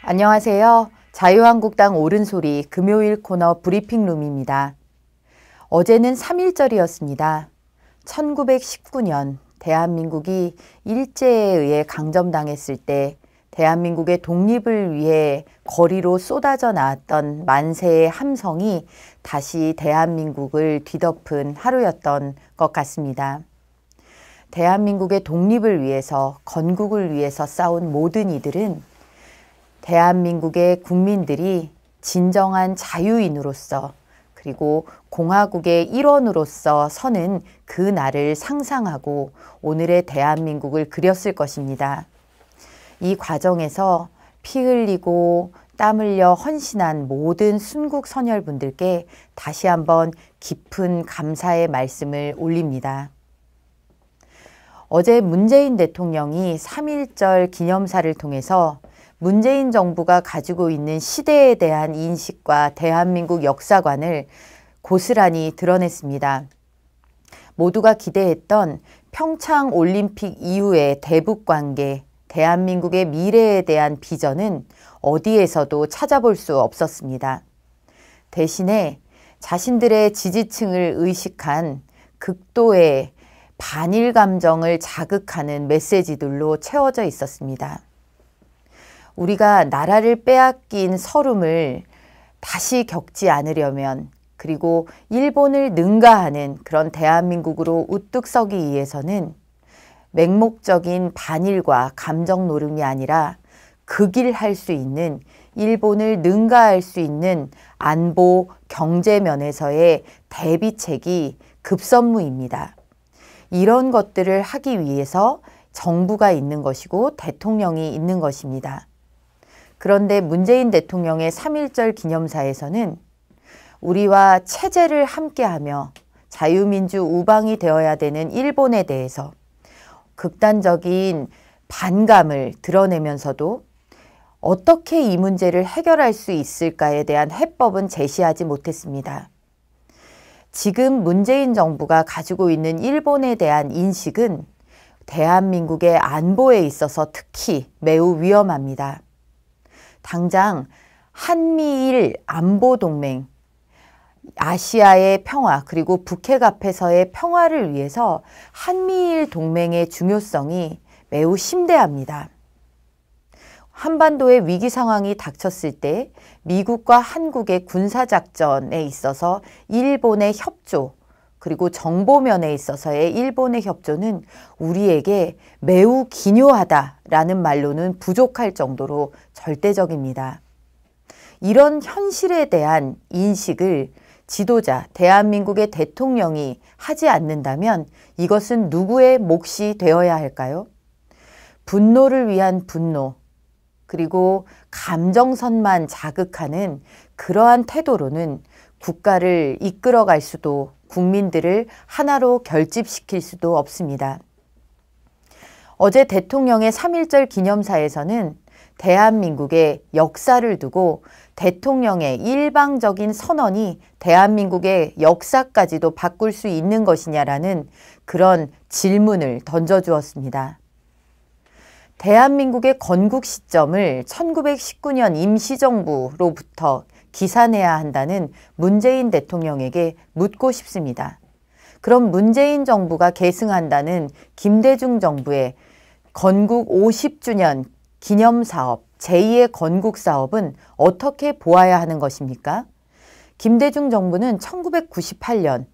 안녕하세요. 자유한국당 옳은소리 금요일 코너 브리핑룸입니다. 어제는 3.1절이었습니다. 1919년 대한민국이 일제에 의해 강점당했을 때 대한민국의 독립을 위해 거리로 쏟아져 나왔던 만세의 함성이 다시 대한민국을 뒤덮은 하루였던 것 같습니다. 대한민국의 독립을 위해서, 건국을 위해서 싸운 모든 이들은 대한민국의 국민들이 진정한 자유인으로서 그리고 공화국의 일원으로서 서는 그 날을 상상하고 오늘의 대한민국을 그렸을 것입니다. 이 과정에서 피 흘리고 땀 흘려 헌신한 모든 순국 선열분들께 다시 한번 깊은 감사의 말씀을 올립니다. 어제 문재인 대통령이 3.1절 기념사를 통해서 문재인 정부가 가지고 있는 시대에 대한 인식과 대한민국 역사관을 고스란히 드러냈습니다. 모두가 기대했던 평창 올림픽 이후의 대북관계, 대한민국의 미래에 대한 비전은 어디에서도 찾아볼 수 없었습니다. 대신에 자신들의 지지층을 의식한 극도의 반일 감정을 자극하는 메시지들로 채워져 있었습니다. 우리가 나라를 빼앗긴 서름을 다시 겪지 않으려면, 그리고 일본을 능가하는 그런 대한민국으로 우뚝 서기 위해서는 맹목적인 반일과 감정 노름이 아니라 극일할 수 있는, 일본을 능가할 수 있는 안보, 경제 면에서의 대비책이 급선무입니다. 이런 것들을 하기 위해서 정부가 있는 것이고 대통령이 있는 것입니다. 그런데 문재인 대통령의 3.1절 기념사에서는 우리와 체제를 함께하며 자유민주 우방이 되어야 되는 일본에 대해서 극단적인 반감을 드러내면서도 어떻게 이 문제를 해결할 수 있을까에 대한 해법은 제시하지 못했습니다. 지금 문재인 정부가 가지고 있는 일본에 대한 인식은 대한민국의 안보에 있어서 특히 매우 위험합니다. 당장 한미일 안보동맹, 아시아의 평화 그리고 북핵 앞에서의 평화를 위해서 한미일 동맹의 중요성이 매우 심대합니다. 한반도의 위기 상황이 닥쳤을 때 미국과 한국의 군사작전에 있어서 일본의 협조, 그리고 정보면에 있어서의 일본의 협조는 우리에게 매우 기묘하다라는 말로는 부족할 정도로 절대적입니다. 이런 현실에 대한 인식을 지도자, 대한민국의 대통령이 하지 않는다면 이것은 누구의 몫이 되어야 할까요? 분노를 위한 분노, 그리고 감정선만 자극하는 그러한 태도로는 국가를 이끌어갈 수도, 국민들을 하나로 결집시킬 수도 없습니다. 어제 대통령의 3.1절 기념사에서는 대한민국의 역사를 두고 대통령의 일방적인 선언이 대한민국의 역사까지도 바꿀 수 있는 것이냐라는 그런 질문을 던져주었습니다. 대한민국의 건국 시점을 1919년 임시정부로부터 기산해야 한다는 문재인 대통령에게 묻고 싶습니다. 그럼 문재인 정부가 계승한다는 김대중 정부의 건국 50주년 기념사업, 제2의 건국사업은 어떻게 보아야 하는 것입니까? 김대중 정부는 1998년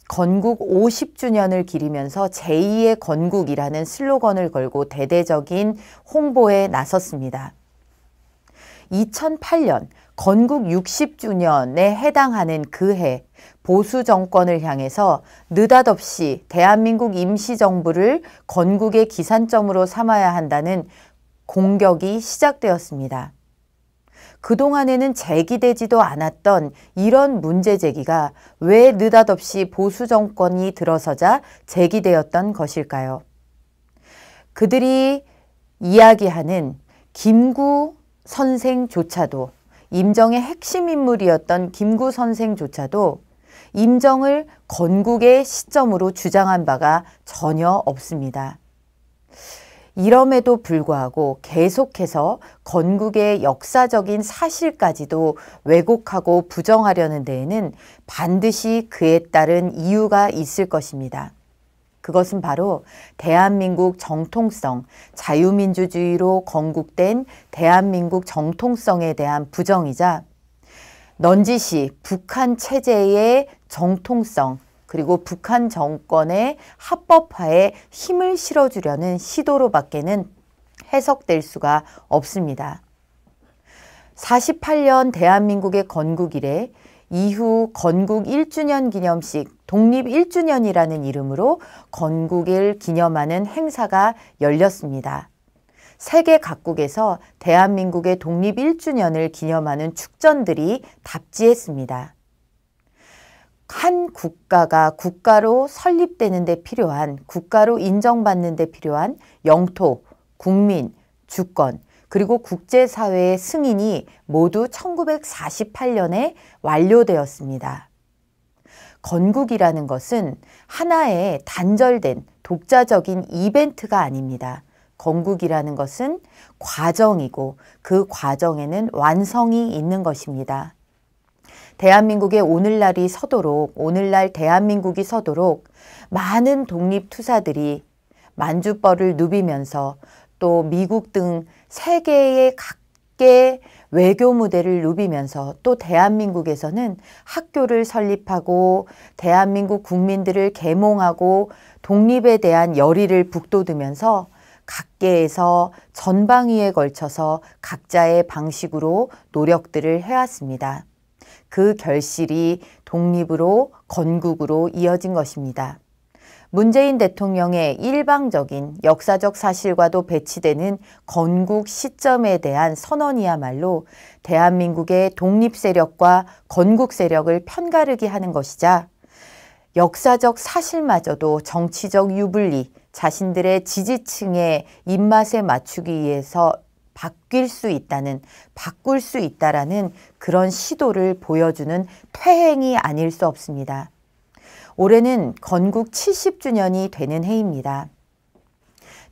건국 50주년을 기리면서 제2의 건국이라는 슬로건을 걸고 대대적인 홍보에 나섰습니다. 2008년 건국 60주년에 해당하는 그 해 보수 정권을 향해서 느닷없이 대한민국 임시정부를 건국의 기산점으로 삼아야 한다는 공격이 시작되었습니다. 그동안에는 제기되지도 않았던 이런 문제 제기가 왜 느닷없이 보수 정권이 들어서자 제기되었던 것일까요? 그들이 이야기하는 김구 선생조차도, 임정의 핵심 인물이었던 김구 선생조차도 임정을 건국의 시점으로 주장한 바가 전혀 없습니다. 이럼에도 불구하고 계속해서 건국의 역사적인 사실까지도 왜곡하고 부정하려는 데에는 반드시 그에 따른 이유가 있을 것입니다. 그것은 바로 대한민국 정통성, 자유민주주의로 건국된 대한민국 정통성에 대한 부정이자 넌지시 북한 체제의 정통성, 그리고 북한 정권의 합법화에 힘을 실어주려는 시도로밖에는 해석될 수가 없습니다. 48년 대한민국의 건국 이래 이후 건국 1주년 기념식 독립 1주년이라는 이름으로 건국을 기념하는 행사가 열렸습니다. 세계 각국에서 대한민국의 독립 1주년을 기념하는 축전들이 답지했습니다. 한 국가가 국가로 설립되는 데 필요한, 국가로 인정받는 데 필요한 영토, 국민, 주권, 그리고 국제사회의 승인이 모두 1948년에 완료되었습니다. 건국이라는 것은 하나의 단절된 독자적인 이벤트가 아닙니다. 건국이라는 것은 과정이고 그 과정에는 완성이 있는 것입니다. 대한민국의 오늘날이 서도록, 오늘날 대한민국이 서도록 많은 독립투사들이 만주벌을 누비면서 또 미국 등 세계의 각계 외교 무대를 누비면서 또 대한민국에서는 학교를 설립하고 대한민국 국민들을 계몽하고 독립에 대한 열의를 북돋으면서 각계에서 전방위에 걸쳐서 각자의 방식으로 노력들을 해왔습니다. 그 결실이 독립으로 건국으로 이어진 것입니다. 문재인 대통령의 일방적인 역사적 사실과도 배치되는 건국 시점에 대한 선언이야말로 대한민국의 독립 세력과 건국 세력을 편가르기 하는 것이자 역사적 사실마저도 정치적 유불리, 자신들의 지지층의 입맛에 맞추기 위해서 바뀔 수 있다는, 바꿀 수 있다라는 그런 시도를 보여주는 퇴행이 아닐 수 없습니다. 올해는 건국 70주년이 되는 해입니다.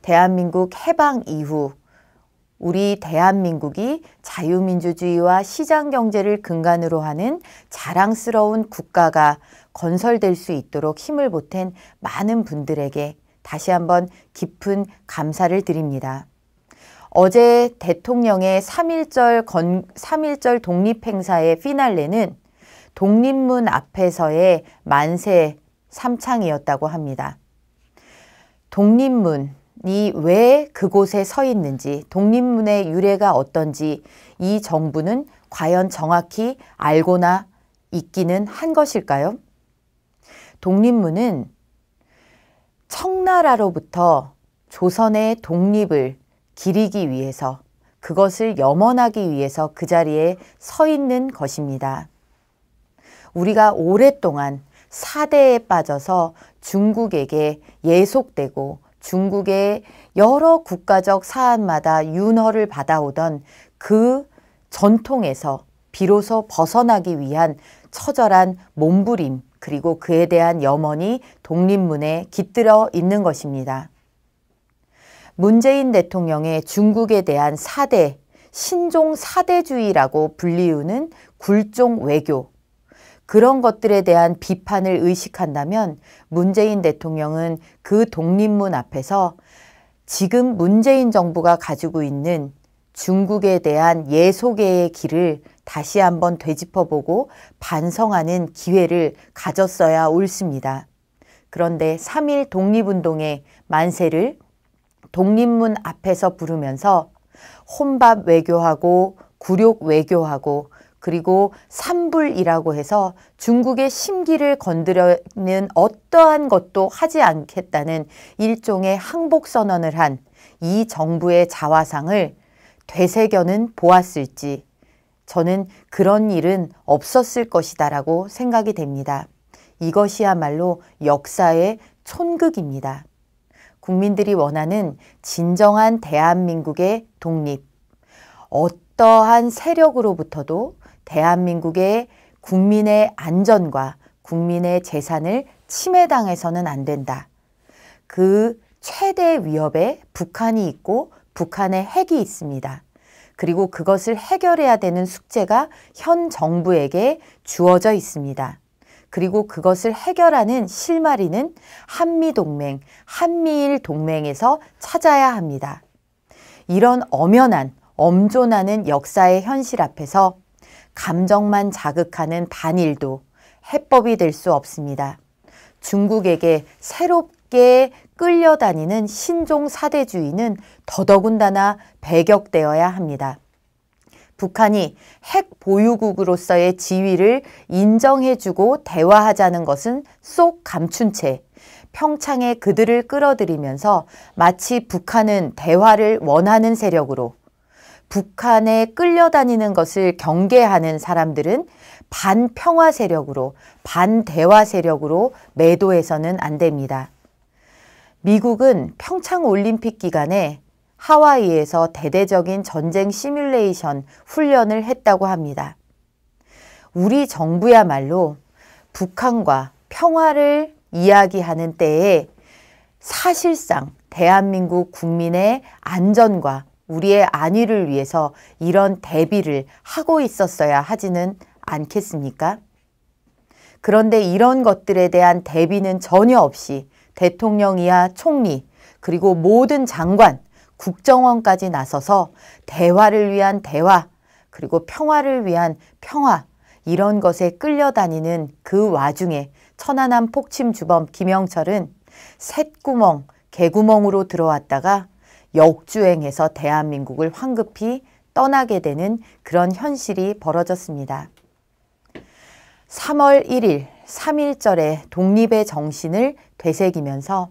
대한민국 해방 이후 우리 대한민국이 자유민주주의와 시장경제를 근간으로 하는 자랑스러운 국가가 건설될 수 있도록 힘을 보탠 많은 분들에게 다시 한번 깊은 감사를 드립니다. 어제 대통령의 3.1절 독립행사의 피날레는 독립문 앞에서의 만세 삼창이었다고 합니다. 독립문이 왜 그곳에 서 있는지, 독립문의 유래가 어떤지 이 정부는 과연 정확히 알고나 있기는 한 것일까요? 독립문은 청나라로부터 조선의 독립을 기리기 위해서, 그것을 염원하기 위해서 그 자리에 서 있는 것입니다. 우리가 오랫동안 사대에 빠져서 중국에게 예속되고 중국의 여러 국가적 사안마다 윤허를 받아오던 그 전통에서 비로소 벗어나기 위한 처절한 몸부림, 그리고 그에 대한 염원이 독립문에 깃들어 있는 것입니다. 문재인 대통령의 중국에 대한 사대, 신종 사대주의라고 불리우는 굴종 외교, 그런 것들에 대한 비판을 의식한다면 문재인 대통령은 그 독립문 앞에서 지금 문재인 정부가 가지고 있는 중국에 대한 예속의 길을 다시 한번 되짚어보고 반성하는 기회를 가졌어야 옳습니다. 그런데 3.1 독립운동의 만세를 독립문 앞에서 부르면서 혼밥 외교하고 굴욕 외교하고 그리고 삼불이라고 해서 중국의 심기를 건드리는 어떠한 것도 하지 않겠다는 일종의 항복선언을 한 이 정부의 자화상을 되새겨는 보았을지 저는 그런 일은 없었을 것이다라고 생각이 됩니다. 이것이야말로 역사의 촌극입니다. 국민들이 원하는 진정한 대한민국의 독립, 어떠한 세력으로부터도 대한민국의 국민의 안전과 국민의 재산을 침해당해서는 안 된다. 그 최대 위협에 북한이 있고 북한의 핵이 있습니다. 그리고 그것을 해결해야 되는 숙제가 현 정부에게 주어져 있습니다. 그리고 그것을 해결하는 실마리는 한미동맹, 한미일 동맹에서 찾아야 합니다. 이런 엄연한, 엄존하는 역사의 현실 앞에서 감정만 자극하는 반일도 해법이 될 수 없습니다. 중국에게 새롭게 끌려다니는 신종 사대주의는 더더군다나 배격되어야 합니다. 북한이 핵 보유국으로서의 지위를 인정해주고 대화하자는 것은 쏙 감춘 채 평창에 그들을 끌어들이면서 마치 북한은 대화를 원하는 세력으로, 북한에 끌려다니는 것을 경계하는 사람들은 반평화 세력으로, 반대화 세력으로 매도해서는 안 됩니다. 미국은 평창 올림픽 기간에 하와이에서 대대적인 전쟁 시뮬레이션 훈련을 했다고 합니다. 우리 정부야말로 북한과 평화를 이야기하는 때에 사실상 대한민국 국민의 안전과 우리의 안위를 위해서 이런 대비를 하고 있었어야 하지는 않겠습니까? 그런데 이런 것들에 대한 대비는 전혀 없이 대통령 이하 총리, 그리고 모든 장관, 국정원까지 나서서 대화를 위한 대화, 그리고 평화를 위한 평화, 이런 것에 끌려다니는 그 와중에 천안함 폭침 주범 김영철은 쇳구멍, 개구멍으로 들어왔다가 역주행해서 대한민국을 황급히 떠나게 되는 그런 현실이 벌어졌습니다. 3월 1일 3.1절의 독립의 정신을 되새기면서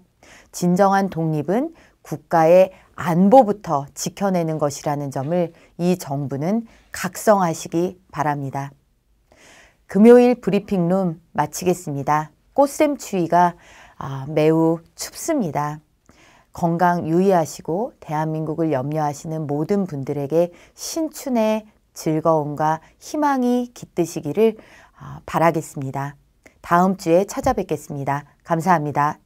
진정한 독립은 국가의 안보부터 지켜내는 것이라는 점을 이 정부는 각성하시기 바랍니다. 금요일 브리핑룸 마치겠습니다. 꽃샘추위가 매우 춥습니다. 건강 유의하시고 대한민국을 염려하시는 모든 분들에게 신춘의 즐거움과 희망이 깃드시기를 바라겠습니다. 다음 주에 찾아뵙겠습니다. 감사합니다.